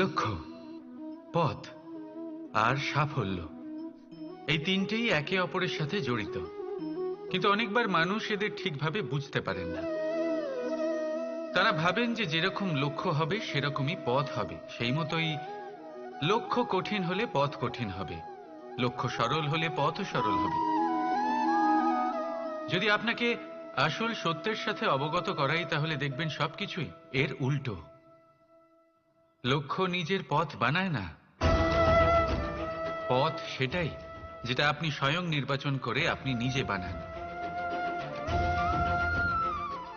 লক্ষ্য, পথ আর সাফল্য, এই তিনটেই একে অপরের সাথে জড়িত, কিন্তু অনেকবার মানুষ এদের ঠিকভাবে বুঝতে পারেন না। তারা ভাবেন যে যেরকম লক্ষ্য হবে সেরকমই পথ হবে, সেই মতোই লক্ষ্য কঠিন হলে পথ কঠিন হবে, লক্ষ্য সরল হলে পথও সরল হবে। যদি আপনাকে আসল সত্যের সাথে অবগত করাই, তাহলে দেখবেন সবকিছুই এর উল্টো। লক্ষ্য নিজের পথ বানায় না, পথ সেটাই যেটা আপনি স্বয়ং নির্বাচন করে আপনি নিজে বানান।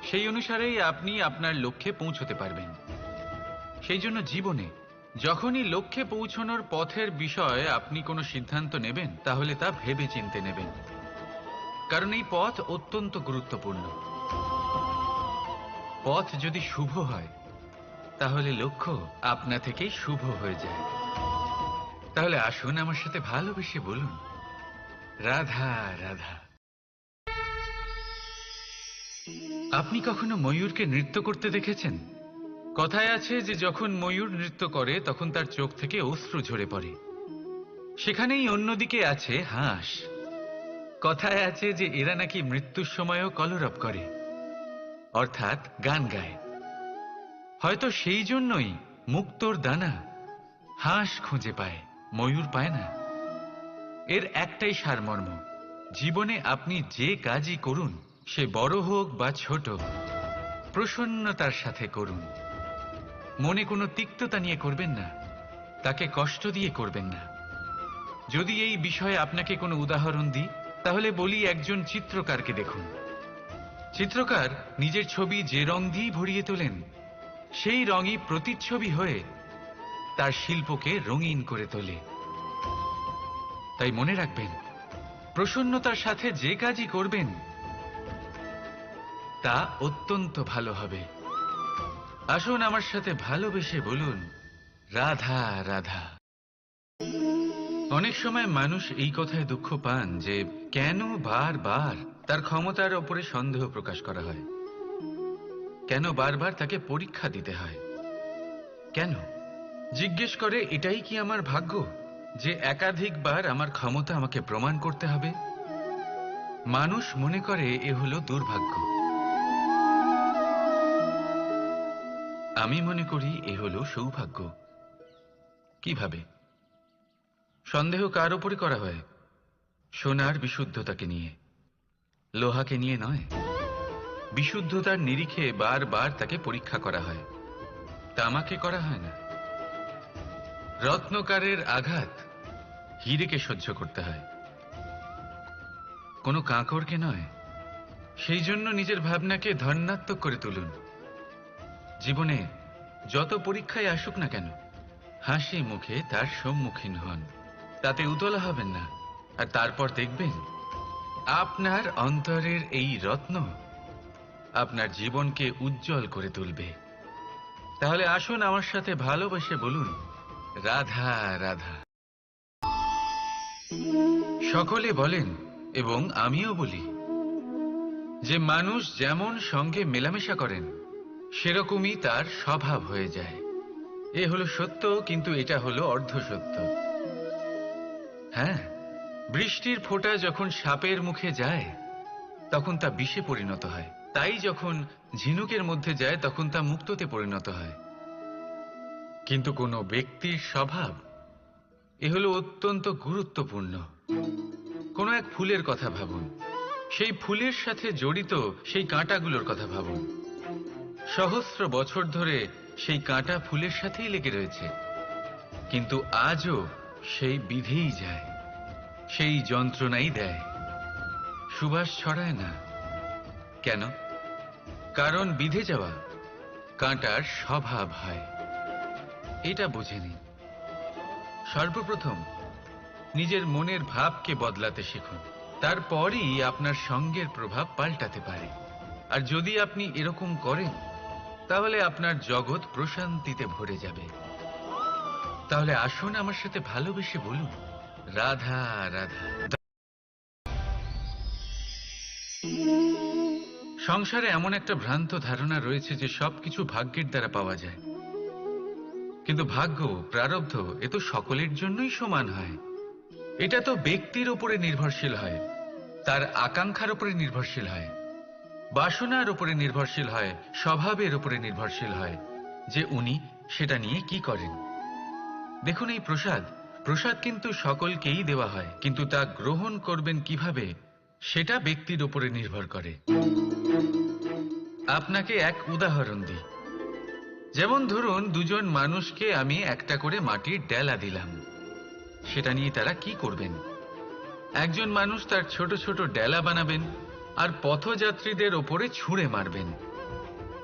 সেই অনুসারেই আপনি আপনার লক্ষ্যে পৌঁছতে পারবেন। সেই জন্য জীবনে যখনই লক্ষ্যে পৌঁছানোর পথের বিষয়ে আপনি কোনো সিদ্ধান্ত নেবেন, তাহলে তা ভেবে চিন্তে নেবেন, কারণ এই পথ অত্যন্ত গুরুত্বপূর্ণ। পথ যদি শুভ হয়, তাহলে লক্ষ্য আপনা থেকেই শুভ হয়ে যায়। তাহলে আসুন আমার সাথে ভালোবেসে বলুন, রাধা রাধা। আপনি কখনো ময়ূরকে নৃত্য করতে দেখেছেন? কথায় আছে যে যখন ময়ূর নৃত্য করে তখন তার চোখ থেকে অশ্রু ঝরে পড়ে। সেখানেই অন্যদিকে আছে হাঁস। কথায় আছে যে এরা নাকি মৃত্যুর সময়ও কলরব করে, অর্থাৎ গান গায়। হয়তো সেই জন্যই মুক্তোর দানা হাঁস খুঁজে পায়, ময়ূর পায় না। এর একটাই সারমর্ম, জীবনে আপনি যে কাজই করুন, সে বড় হোক বা ছোট, প্রসন্নতার সাথে করুন। মনে কোনো তিক্ততা নিয়ে করবেন না, তাকে কষ্ট দিয়ে করবেন না। যদি এই বিষয়ে আপনাকে কোনো উদাহরণ দিই, তাহলে বলি একজন চিত্রকারকে দেখুন। চিত্রকার নিজের ছবি যে রং দিয়েই ভরিয়ে তোলেন, সেই রঙই প্রতিচ্ছবি হয়ে তার শিল্পকে রঙিন করে তোলে। তাই মনে রাখবেন, প্রসন্নতার সাথে যে কাজই করবেন তা অত্যন্ত ভালো হবে। আসুন আমার সাথে ভালোবেসে বলুন, রাধা রাধা। অনেক সময় মানুষ এই কথায় দুঃখ পান যে কেন বারবার তার ক্ষমতার ওপরে সন্দেহ প্রকাশ করা হয়, কেন বারবার তাকে পরীক্ষা দিতে হয়। কেন জিজ্ঞেস করে, এটাই কি আমার ভাগ্য যে একাধিকবার আমার ক্ষমতা আমাকে প্রমাণ করতে হবে? মানুষ মনে করে এ হলো দুর্ভাগ্য। আমি মনে করি এ হলো সৌভাগ্য। কিভাবে? সন্দেহ কার ওপরে করা হয়? সোনার বিশুদ্ধতাকে নিয়ে, লোহাকে নিয়ে নয়। বিশুদ্ধতার নিরিখে বারবার তাকে পরীক্ষা করা হয়, তামাকে করা হয় না। রত্নকারের আঘাত হীরেকে সহ্য করতে হয়, কোনো কাঁকরকে নয়। সেই জন্য নিজের ভাবনাকে ধন্যাত্মক করে তুলুন। জীবনে যত পরীক্ষায় আসুক না কেন, হাসি মুখে তার সম্মুখীন হন, তাতে উতলা হবেন না। আর তারপর দেখবেন আপনার অন্তরের এই রত্ন আপনার জীবনকে উজ্জ্বল করে তুলবে। তাহলে আসুন আমার সাথে ভালোবেসে বলুন, রাধা রাধা। সকলে বলেন এবং আমিও বলি যে মানুষ যেমন সঙ্গে মেলামেশা করেন, সেরকমই তার স্বভাব হয়ে যায়। এ হলো সত্য, কিন্তু এটা হলো অর্ধ সত্য। হ্যাঁ, বৃষ্টির ফোঁটা যখন সাপের মুখে যায় তখন তা বিষে পরিণত হয়, তাই যখন ঝিনুকের মধ্যে যায় তখন তা মুক্তোতে পরিণত হয়। কিন্তু কোনো ব্যক্তির স্বভাব, এ হলো অত্যন্ত গুরুত্বপূর্ণ। কোনো এক ফুলের কথা ভাবুন, সেই ফুলের সাথে জড়িত সেই কাঁটাগুলোর কথা ভাবুন। সহস্র বছর ধরে সেই কাঁটা ফুলের সাথেই লেগে রয়েছে, কিন্তু আজও সেই বিধেই যায়, সেই যন্ত্রণাই দেয়, সুবাস ছড়ায় না। কেন? কারণ বিধে যাওয়া কাঁটার স্বভাব হয়। এটা বুঝে নিন। সর্বপ্রথম নিজের মনের ভাবকে বদলাতে শিখুন, তারপরই আপনার সঙ্গের প্রভাব পাল্টাতে পারে। আর যদি আপনি এরকম করেন, তাহলে আপনার জগৎ প্রশান্তিতে ভরে যাবে। তাহলে আসুন আমার সাথে ভালোবেসে বলুন, রাধা রাধা। সংসারে এমন একটা ভ্রান্ত ধারণা রয়েছে যে সবকিছু ভাগ্যের দ্বারা পাওয়া যায়। কিন্তু ভাগ্য, প্রারব্ধ এ তো সকলের জন্যই সমান হয়। এটা তো ব্যক্তির উপরে নির্ভরশীল হয়, তার আকাঙ্ক্ষার উপরে নির্ভরশীল হয়, বাসনার উপরে নির্ভরশীল হয়, স্বভাবের উপরে নির্ভরশীল হয় যে উনি সেটা নিয়ে কি করেন। দেখুন, এই প্রসাদ প্রসাদ কিন্তু সকলকেই দেওয়া হয়, কিন্তু তা গ্রহণ করবেন কিভাবে সেটা ব্যক্তির উপরে নির্ভর করে। আপনাকে এক উদাহরণ দিই। যেমন ধরুন, দুজন মানুষকে আমি একটা করে মাটির ডেলা দিলাম, সেটা নিয়ে তারা কি করবেন। একজন মানুষ তার ছোট ছোট ডেলা বানাবেন আর পথযাত্রীদের ওপরে ছুঁড়ে মারবেন,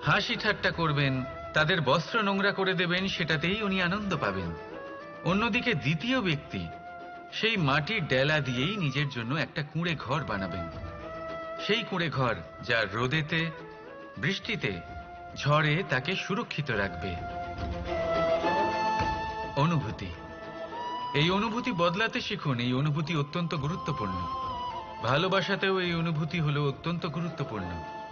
হাসি ঠাট্টা করবেন, তাদের বস্ত্র নোংরা করে দেবেন, সেটাতেই উনি আনন্দ পাবেন। অন্যদিকে দ্বিতীয় ব্যক্তি সেই মাটির ডেলা দিয়েই নিজের জন্য একটা কুঁড়ে ঘর বানাবেন, সেই কুঁড়ে ঘর যা রোদেতে, বৃষ্টিতে, ঝড়ে তাকে সুরক্ষিত রাখবে। অনুভূতি, এই অনুভূতি বদলাতে শিখুন। এই অনুভূতি অত্যন্ত গুরুত্বপূর্ণ। ভালোবাসাতেও এই অনুভূতি হলো অত্যন্ত গুরুত্বপূর্ণ।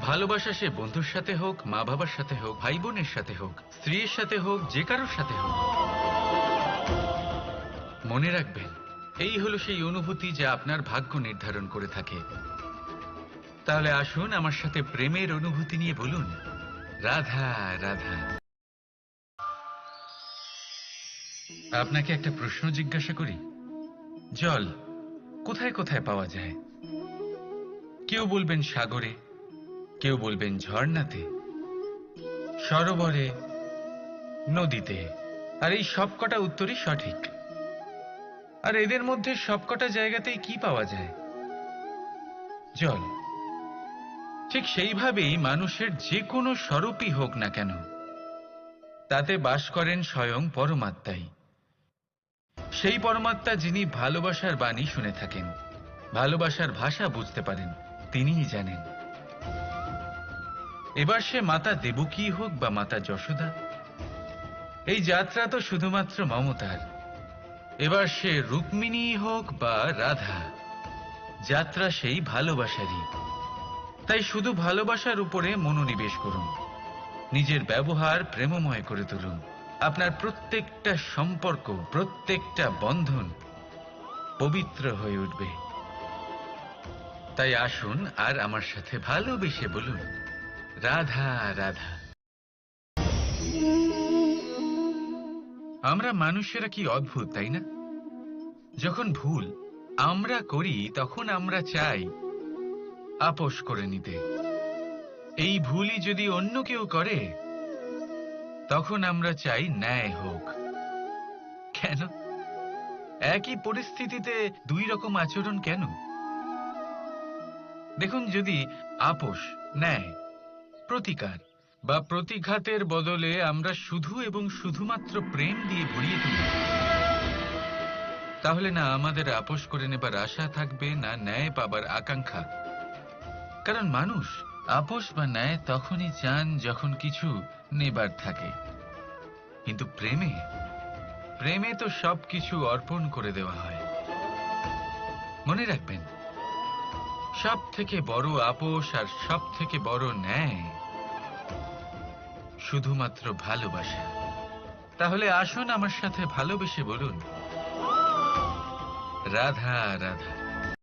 ভালোবাসা সে বন্ধুর সাথে হোক, মা বাবার সাথে হোক, ভাই বোনের সাথে হোক, স্ত্রীর সাথে হোক, যে কারোর সাথে হোক, মনে রাখবেন এই হলো সেই অনুভূতি যা আপনার ভাগ্য নির্ধারণ করে থাকে। তাহলে আসুন আমার সাথে প্রেমের অনুভূতি নিয়ে বলুন, রাধা রাধা। আপনাকে একটা প্রশ্ন জিজ্ঞাসা করি, জল কোথায় কোথায় পাওয়া যায়? কেউ বলবেন সাগরে, কেউ বলবেন ঝর্ণাতে, সরোবরে, নদীতে। আর এই সবকটা উত্তরই সঠিক। আর এদের মধ্যে সবকটা জায়গাতেই কি পাওয়া যায়? জল। ঠিক সেইভাবেই মানুষের যে কোনো স্বরূপই হোক না কেন, তাতে বাস করেন স্বয়ং পরমাত্মাই। সেই পরমাত্মা যিনি ভালোবাসার বাণী শুনে থাকেন, ভালোবাসার ভাষা বুঝতে পারেন, তিনিই জানেন। এবার সে মাতা দেবকী হোক বা মাতা যশোদা, এই যাত্রা তো শুধুমাত্র মমতার। এবার সে রুক্মিণী হোক বা রাধা, যাত্রা সেই ভালোবাসারই। তাই শুধু ভালোবাসার উপরে মনোনিবেশ করুন, নিজের ব্যবহার প্রেমময় করে তুলুন। আপনার প্রত্যেকটা সম্পর্ক, প্রত্যেকটা বন্ধন পবিত্র হয়ে উঠবে। তাই আসুন আর আমার সাথে ভালোবেসে বলুন, রাধা রাধা। আমরা মানুষেরা কি অদ্ভুত, তাই না? যখন ভুল আমরা করি তখন আমরা চাই আপোষ করে নিতে। এই ভুলই যদি অন্য কেউ করে তখন আমরা চাই ন্যায় হোক। কেন? একই পরিস্থিতিতে দুই রকম আচরণ কেন? দেখুন, যদি আপোষ, ন্যায়, প্রতিকার বা প্রতিঘাতের বদলে আমরা শুধু এবং শুধুমাত্র প্রেম দিয়ে ভরিয়ে তুলি, তাহলে না আমাদের আপোষ করে নেবার আশা থাকবে, না ন্যায় পাবার আকাঙ্ক্ষা। কারণ মানুষ আপোষ বা ন্যায় তখনই চান যখন কিছু নেবার থাকে। কিন্তু প্রেমে প্রেমে তো সবকিছু অর্পণ করে দেওয়া হয়। মনে রাখবেন, সব থেকে বড় আপোষ আর সব থেকে বড় ন্যায় শুধুমাত্র ভালোবাসা। তাহলে আসুন আমার সাথে ভালোবেসে বলুন, রাধা রাধা।